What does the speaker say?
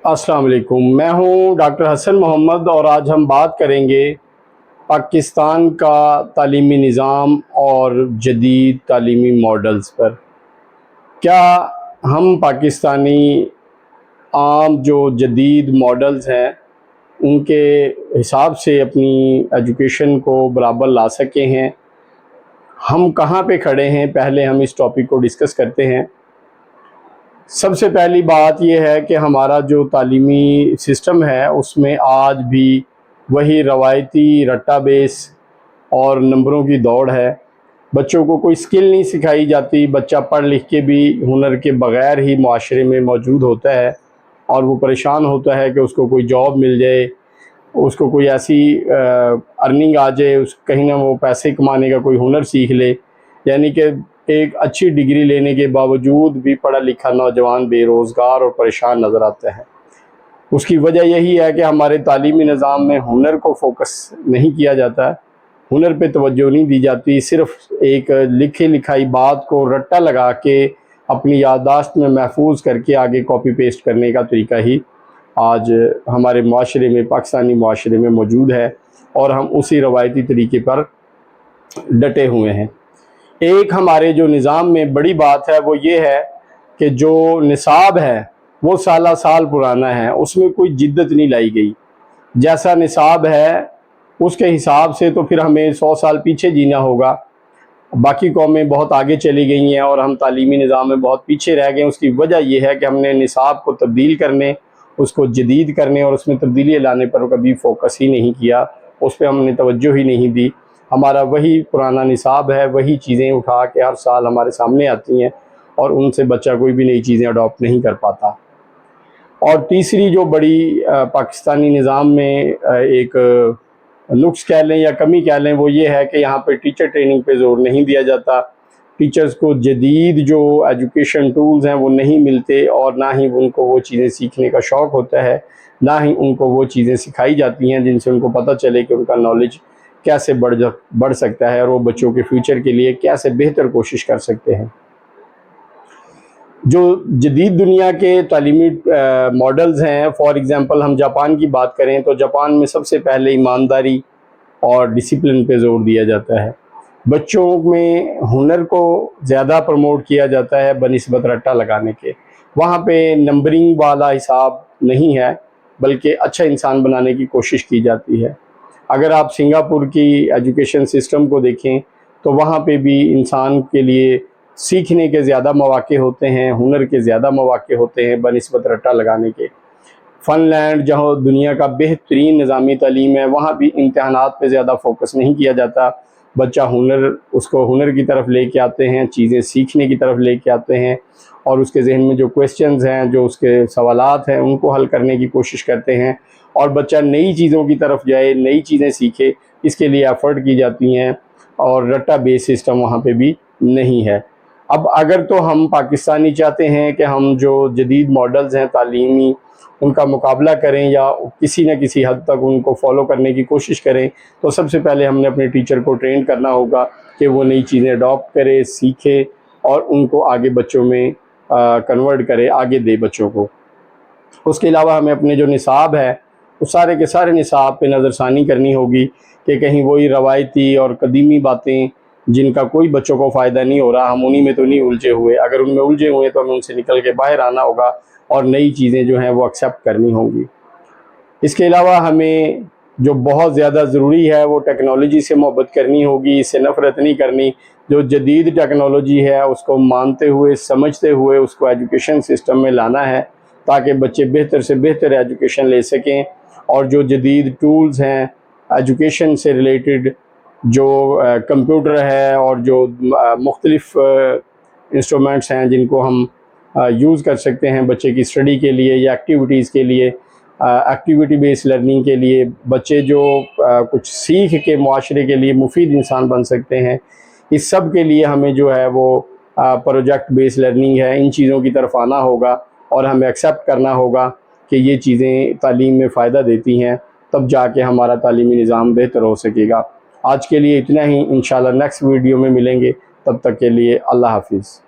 السلام علیکم، میں ہوں ڈاکٹر حسن محمد اور آج ہم بات کریں گے پاکستان کا تعلیمی نظام اور جدید تعلیمی ماڈلز پر۔ کیا ہم پاکستانی عام جو جدید ماڈلز ہیں ان کے حساب سے اپنی ایجوکیشن کو برابر لا سکے ہیں؟ ہم کہاں پہ کھڑے ہیں، پہلے ہم اس ٹاپک کو ڈسکس کرتے ہیں۔ سب سے پہلی بات یہ ہے کہ ہمارا جو تعلیمی سسٹم ہے اس میں آج بھی وہی روایتی رٹا بیس اور نمبروں کی دوڑ ہے۔ بچوں کو کوئی سکل نہیں سکھائی جاتی، بچہ پڑھ لکھ کے بھی ہنر کے بغیر ہی معاشرے میں موجود ہوتا ہے اور وہ پریشان ہوتا ہے کہ اس کو کوئی جاب مل جائے، اس کو کوئی ایسی ارننگ آ جائے، کہیں نہ وہ پیسے کمانے کا کوئی ہنر سیکھ لے۔ یعنی کہ ایک اچھی ڈگری لینے کے باوجود بھی پڑھا لکھا نوجوان بے روزگار اور پریشان نظر آتا ہے۔ اس کی وجہ یہی ہے کہ ہمارے تعلیمی نظام میں ہنر کو فوکس نہیں کیا جاتا، ہنر پہ توجہ نہیں دی جاتی، صرف ایک لکھی لکھائی بات کو رٹا لگا کے اپنی یادداشت میں محفوظ کر کے آگے کاپی پیسٹ کرنے کا طریقہ ہی آج ہمارے معاشرے میں، پاکستانی معاشرے میں موجود ہے اور ہم اسی روایتی طریقے پر ڈٹے ہوئے ہیں۔ ایک ہمارے جو نظام میں بڑی بات ہے وہ یہ ہے کہ جو نصاب ہے وہ سالہ سال پرانا ہے، اس میں کوئی جدت نہیں لائی گئی۔ جیسا نصاب ہے اس کے حساب سے تو پھر ہمیں 100 سال پیچھے جینا ہوگا۔ باقی قومیں بہت آگے چلی گئی ہیں اور ہم تعلیمی نظام میں بہت پیچھے رہ گئے ہیں۔ اس کی وجہ یہ ہے کہ ہم نے نصاب کو تبدیل کرنے، اس کو جدید کرنے اور اس میں تبدیلی لانے پر کبھی فوکس ہی نہیں کیا، اس پہ ہم نے توجہ ہی نہیں دی۔ ہمارا وہی پرانا نصاب ہے، وہی چیزیں اٹھا کے ہر سال ہمارے سامنے آتی ہیں اور ان سے بچہ کوئی بھی نئی چیزیں اڈاپٹ نہیں کر پاتا۔ اور تیسری جو بڑی پاکستانی نظام میں ایک نقص کہہ لیں یا کمی کہہ لیں وہ یہ ہے کہ یہاں پہ ٹیچر ٹریننگ پہ زور نہیں دیا جاتا۔ ٹیچرز کو جدید جو ایجوکیشن ٹولز ہیں وہ نہیں ملتے اور نہ ہی ان کو وہ چیزیں سیکھنے کا شوق ہوتا ہے، نہ ہی ان کو وہ چیزیں سکھائی جاتی ہیں جن سے ان کو پتہ چلے کہ ان کا نالج کیسے بڑھ سکتا ہے اور وہ بچوں کے فیوچر کے لیے کیسے بہتر کوشش کر سکتے ہیں۔ جو جدید دنیا کے تعلیمی ماڈلز ہیں، فار ایگزامپل ہم جاپان کی بات کریں تو جاپان میں سب سے پہلے ایمانداری اور ڈسپلن پہ زور دیا جاتا ہے۔ بچوں میں ہنر کو زیادہ پروموٹ کیا جاتا ہے بنسبت رٹا لگانے کے۔ وہاں پہ نمبرنگ والا حساب نہیں ہے بلکہ اچھا انسان بنانے کی کوشش کی جاتی ہے۔ اگر آپ سنگاپور کی ایجوکیشن سسٹم کو دیکھیں تو وہاں پہ بھی انسان کے لیے سیکھنے کے زیادہ مواقع ہوتے ہیں، ہنر کے زیادہ مواقع ہوتے ہیں بنسبت رٹا لگانے کے۔ فن لینڈ جہاں دنیا کا بہترین نظامی تعلیم ہے وہاں بھی امتحانات پہ زیادہ فوکس نہیں کیا جاتا، بچہ اس کو ہنر کی طرف لے کے آتے ہیں، چیزیں سیکھنے کی طرف لے کے آتے ہیں اور اس کے ذہن میں جو کویسچنز ہیں، جو اس کے سوالات ہیں ان کو حل کرنے کی کوشش کرتے ہیں اور بچہ نئی چیزوں کی طرف جائے، نئی چیزیں سیکھے، اس کے لیے ایفرٹ کی جاتی ہیں اور رٹا بیس سسٹم وہاں پہ بھی نہیں ہے۔ اب اگر تو ہم پاکستانی چاہتے ہیں کہ ہم جو جدید ماڈلز ہیں تعلیمی ان کا مقابلہ کریں یا کسی نہ کسی حد تک ان کو فالو کرنے کی کوشش کریں تو سب سے پہلے ہم نے اپنے ٹیچر کو ٹرین کرنا ہوگا کہ وہ نئی چیزیں اڈاپٹ کرے، سیکھے اور ان کو آگے بچوں میں کنورٹ کرے، آگے دے بچوں کو۔ اس کے علاوہ ہمیں اپنے جو نصاب ہے وہ سارے کے سارے نصاب پہ نظر ثانی کرنی ہوگی کہ کہیں وہی روایتی اور قدیمی باتیں جن کا کوئی بچوں کو فائدہ نہیں ہو رہا، ہم انہی میں تو نہیں الجھے ہوئے۔ اگر ان میں الجھے ہوئے تو ہمیں ان سے نکل کے باہر آنا ہوگا اور نئی چیزیں جو ہیں وہ ایکسیپٹ کرنی ہوں گی۔ اس کے علاوہ ہمیں جو بہت زیادہ ضروری ہے وہ ٹیکنالوجی سے محبت کرنی ہوگی، اس سے نفرت نہیں کرنی۔ جو جدید ٹیکنالوجی ہے اس کو مانتے ہوئے، سمجھتے ہوئے اس کو ایجوکیشن سسٹم میں لانا ہے تاکہ بچے بہتر سے بہتر ایجوکیشن لے سکیں اور جو جدید ٹولز ہیں ایجوکیشن سے ریلیٹڈ، جو کمپیوٹر ہے اور جو مختلف انسٹرومنٹس ہیں جن کو ہم یوز کر سکتے ہیں بچے کی اسٹڈی کے لیے یا ایکٹیویٹیز کے لیے، ایکٹیویٹی بیس لرننگ کے لیے، بچے جو کچھ سیکھ کے معاشرے کے لیے مفید انسان بن سکتے ہیں، اس سب کے لیے ہمیں جو ہے وہ پروجیکٹ بیس لرننگ ہے، ان چیزوں کی طرف آنا ہوگا اور ہمیں ایکسیپٹ کرنا ہوگا کہ یہ چیزیں تعلیم میں فائدہ دیتی ہیں، تب جا کے ہمارا تعلیمی نظام بہتر ہو سکے گا۔ آج کے لیے اتنا ہی، انشاءاللہ نیکسٹ ویڈیو میں ملیں گے، تب تک کے لیے اللہ حافظ۔